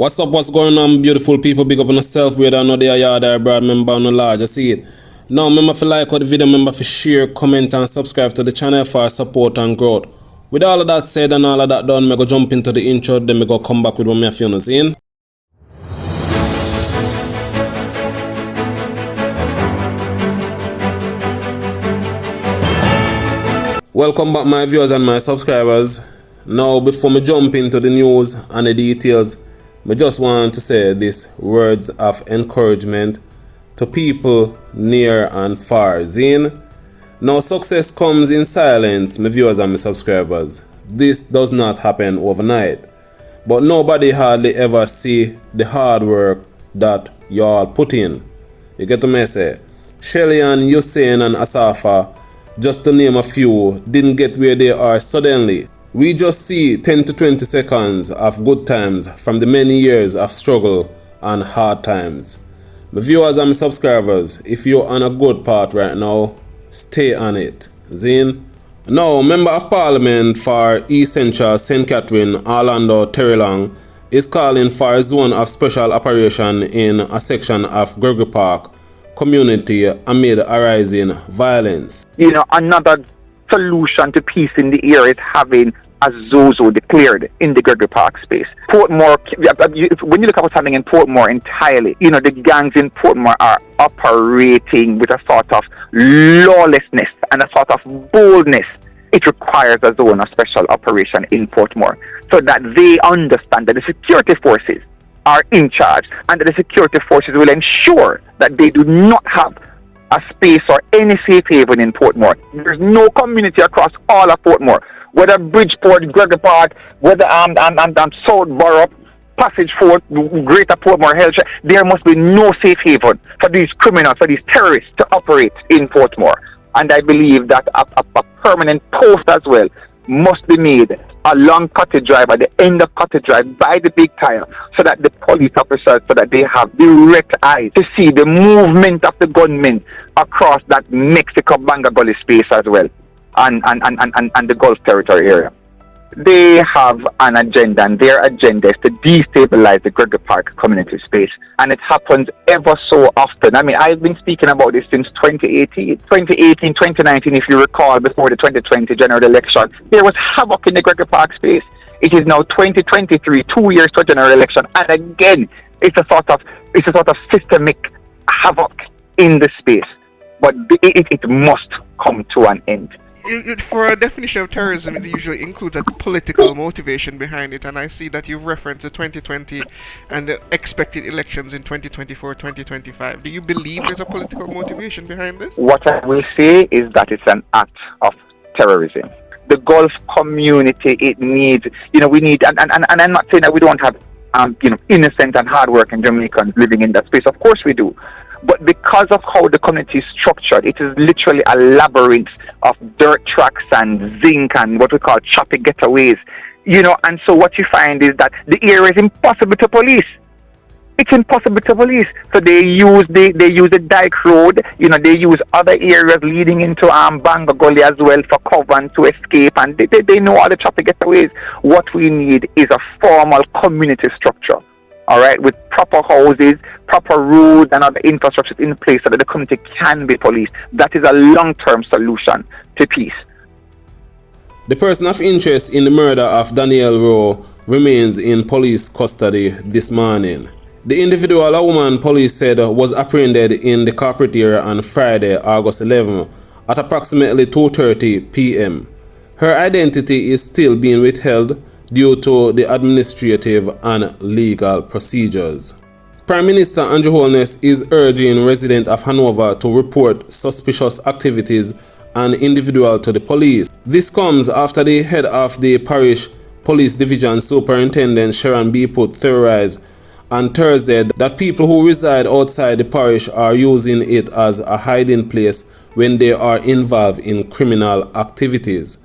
What's going on, beautiful people? Big up on yourself, whether or not they are yard or broad member or no large. You see it. Now, remember to like the video, remember to share, comment, and subscribe to the channel for support and growth. With all of that said and all of that done, I go jump into the intro, then I go come back with what I feel in. Welcome back, my viewers and my subscribers. Now, before me jump into the news and the details, I just want to say these words of encouragement to people near and far. Zine. Now, success comes in silence, my viewers and my subscribers. This does not happen overnight. But nobody hardly ever see the hard work that y'all put in. You get what I say? Shelly and Hussein and Asafa, just to name a few, didn't get where they are suddenly. We just see 10 to 20 seconds of good times from the many years of struggle and hard times. My viewers and my subscribers, if you're on a good path right now, stay on it. Zine. Now, Member of Parliament for East Central St. Catherine, Orlando Terrelong, is calling for a zone of special operation in a section of Gregory Park community amid arising violence. Another solution to peace in the area is having a Zozo declared in the Gregory Park space. Portmore, when you look at what's happening in Portmore entirely, the gangs in Portmore are operating with a sort of lawlessness and a sort of boldness. It requires a zone of special operation in Portmore so that they understand that the security forces are in charge and that the security forces will ensure that they do not have a space or any safe haven in Portmore. There's no community across all of Portmore, whether Bridgeport, Gregory Park, whether Southborough, Passage Fort, Greater Portmore, Hellshire, there must be no safe haven for these criminals, for these terrorists to operate in Portmore. And I believe that a permanent post as well must be made along Cottage Drive, at the end of Cottage Drive, by the big tire, so that the police officers, so that they have direct eyes to see the movement of the gunmen across that Mexico-Banga Gully space as well, and the Gulf territory area. They have an agenda, and their agenda is to destabilize the Gregory Park community space, and it happens ever so often. I mean, I've been speaking about this since 2018, 2019, if you recall, before the 2020 general election. There was havoc in the Gregory Park space. It is now 2023, 2 years to a general election, and again, it's a sort of systemic havoc in the space. But it must come to an end. For a definition of terrorism, it usually includes a political motivation behind it, and I see that you've referenced the 2020 and the expected elections in 2024, 2025. Do you believe there's a political motivation behind this? What I will say is that it's an act of terrorism. The Gulf community, it needs, we need, and I'm not saying that we don't have, innocent and hardworking Jamaicans living in that space. Of course we do. But because of how the community is structured, it is literally a labyrinth of dirt tracks and zinc and what we call choppy getaways. And so what you find is that the area is impossible to police. It's impossible to police. So they use the Dyke Road, they use other areas leading into Banga Gully as well for cover and to escape, and they know all the choppy getaways. What we need is a formal community structure. All right, with proper houses, proper roads, and other infrastructures in place so that the community can be policed. That is a long-term solution to peace. The person of interest in the murder of Daniel Rowe remains in police custody this morning. The individual, a woman police said, was apprehended in the corporate area on Friday, August 11, at approximately 2:30 p.m. Her identity is still being withheld due to the administrative and legal procedures. Prime Minister Andrew Holness is urging residents of Hanover to report suspicious activities and individuals to the police. This comes after the head of the parish police division, Superintendent Sharon B. Put, theorized on Thursday that people who reside outside the parish are using it as a hiding place when they are involved in criminal activities.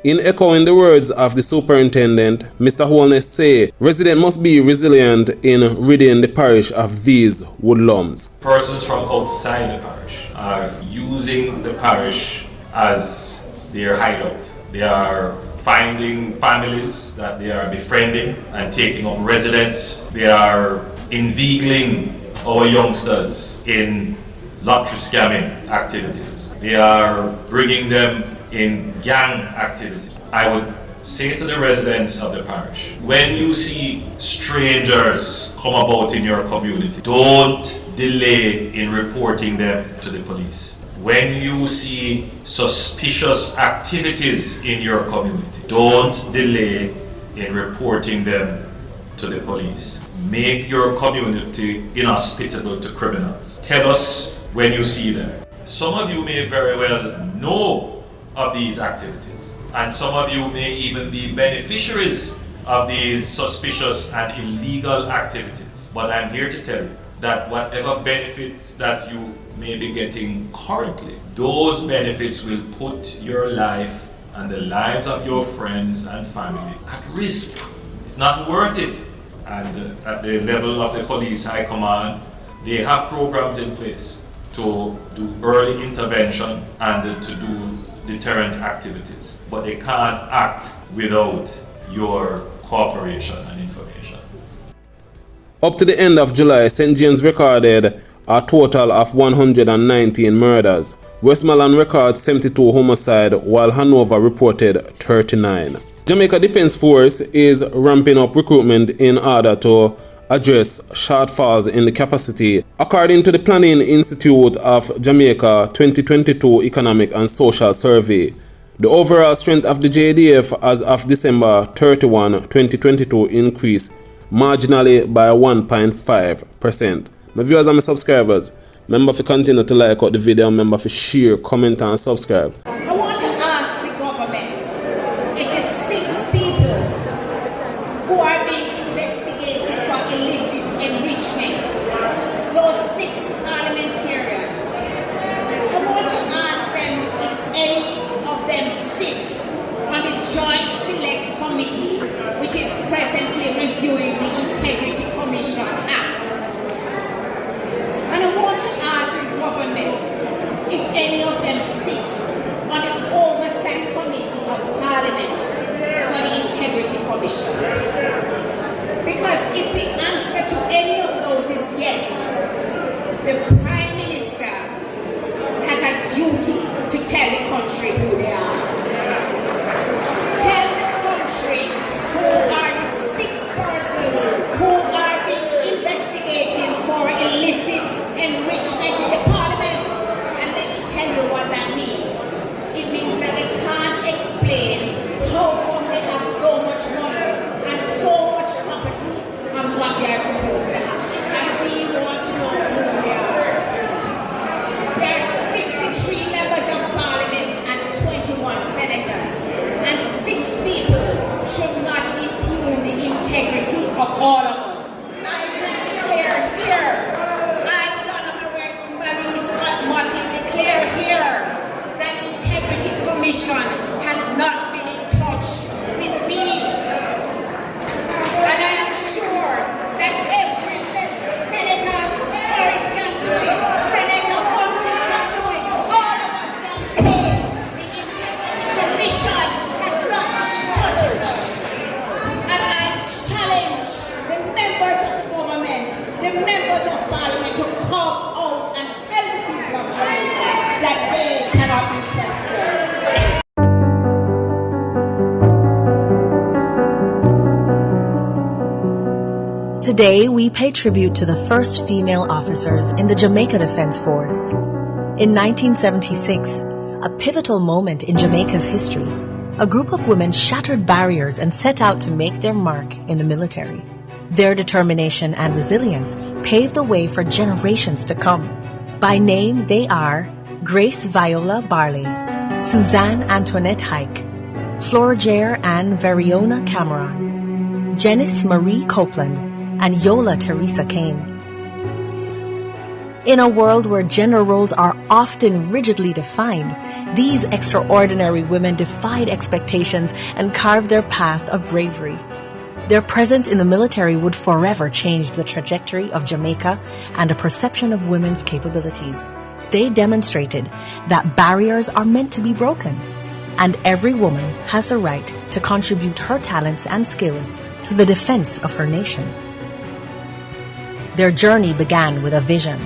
In echoing the words of the superintendent, Mr. Holness say residents must be resilient in ridding the parish of these woodlums. Persons from outside the parish are using the parish as their hideout. They are finding families that they are befriending and taking up residence. They are inveigling our youngsters in lottery scamming activities. They are bringing them in gang activity. I would say to the residents of the parish, when you see strangers come about in your community, don't delay in reporting them to the police. When you see suspicious activities in your community, don't delay in reporting them to the police. Make your community inhospitable to criminals. Tell us when you see them. Some of you may very well know of these activities, and some of you may even be beneficiaries of these suspicious and illegal activities. But I'm here to tell you that whatever benefits that you may be getting currently, those benefits will put your life and the lives of your friends and family at risk. It's not worth it. And at the level of the police high command, they have programs in place to do early intervention and to do deterrent activities. But they can't act without your cooperation and information. Up to the end of July, St. James recorded a total of 119 murders. Westmoreland records 72 homicides, while Hanover reported 39. Jamaica Defence Force is ramping up recruitment in order to address shortfalls in the capacity. According to the Planning Institute of Jamaica 2022 Economic and Social Survey, the overall strength of the JDF as of December 31, 2022 increased marginally by 1.5%. My viewers and my subscribers, remember to continue to like out the video, remember to share, comment and subscribe. I want to ask the government if the 6 people who are being investigated for illicit enrichment, those 6 parliamentarians, I want to ask them if any of them sit on the Joint Select Committee, which is presently reviewing the Integrity Commission Act. And I want to ask the government if any of them sit on the Oversight Committee of Parliament for the Integrity Commission. Because if the answer to any of those is yes, the Prime Minister has a duty to tell the country who they are. Tell the country who are the 6 persons who are being investigated for illicit enrichment in the Parliament. And let me tell you what that means. It means that they can't explain how come they have so much money and so much property and what they are supposed to have. And we want to know who they are. There are 63 members of Parliament and 21 senators. And 6 people should not impugn the integrity of all of us. I can declare here, declare here that Integrity Commission has not been in touch with me. And I am sure that every Senator Morris can do it, Senator Mountain can do it, all of us can say the Integrity Commission has not been in touch with us. And I challenge the members of the government, the members of Parliament to come out and tell the people of Jamaica that they cannot be questioned. Today, we pay tribute to the first female officers in the Jamaica Defence Force. In 1976, a pivotal moment in Jamaica's history, a group of women shattered barriers and set out to make their mark in the military. Their determination and resilience paved the way for generations to come. By name, they are Grace Viola Barley, Suzanne Antoinette Hike, Flora Ann Veriona Camara, Janice Marie Copeland, and Yola Teresa Kane. In a world where gender roles are often rigidly defined, these extraordinary women defied expectations and carved their path of bravery. Their presence in the military would forever change the trajectory of Jamaica and a perception of women's capabilities. They demonstrated that barriers are meant to be broken. and every woman has the right to contribute her talents and skills to the defense of her nation. Their journey began with a vision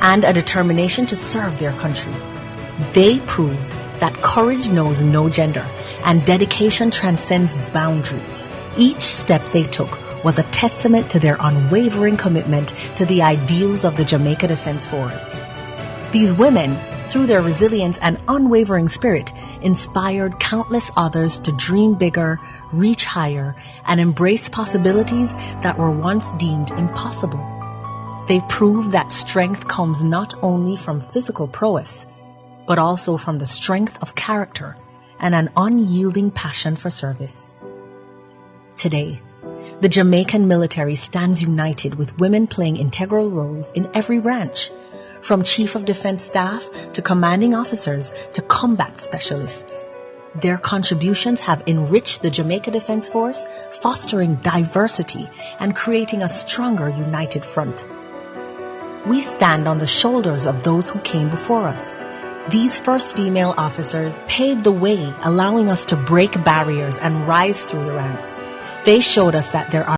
and a determination to serve their country. They proved that courage knows no gender and dedication transcends boundaries. Each step they took was a testament to their unwavering commitment to the ideals of the Jamaica Defense Force. These women, through their resilience and unwavering spirit, inspired countless others to dream bigger, reach higher, and embrace possibilities that were once deemed impossible. They proved that strength comes not only from physical prowess, but also from the strength of character and an unyielding passion for service. Today, the Jamaican military stands united with women playing integral roles in every branch, from Chief of Defense Staff to commanding officers to combat specialists. Their contributions have enriched the Jamaica Defense Force, fostering diversity and creating a stronger united front. We stand on the shoulders of those who came before us. These first female officers paved the way, allowing us to break barriers and rise through the ranks. They showed us that there are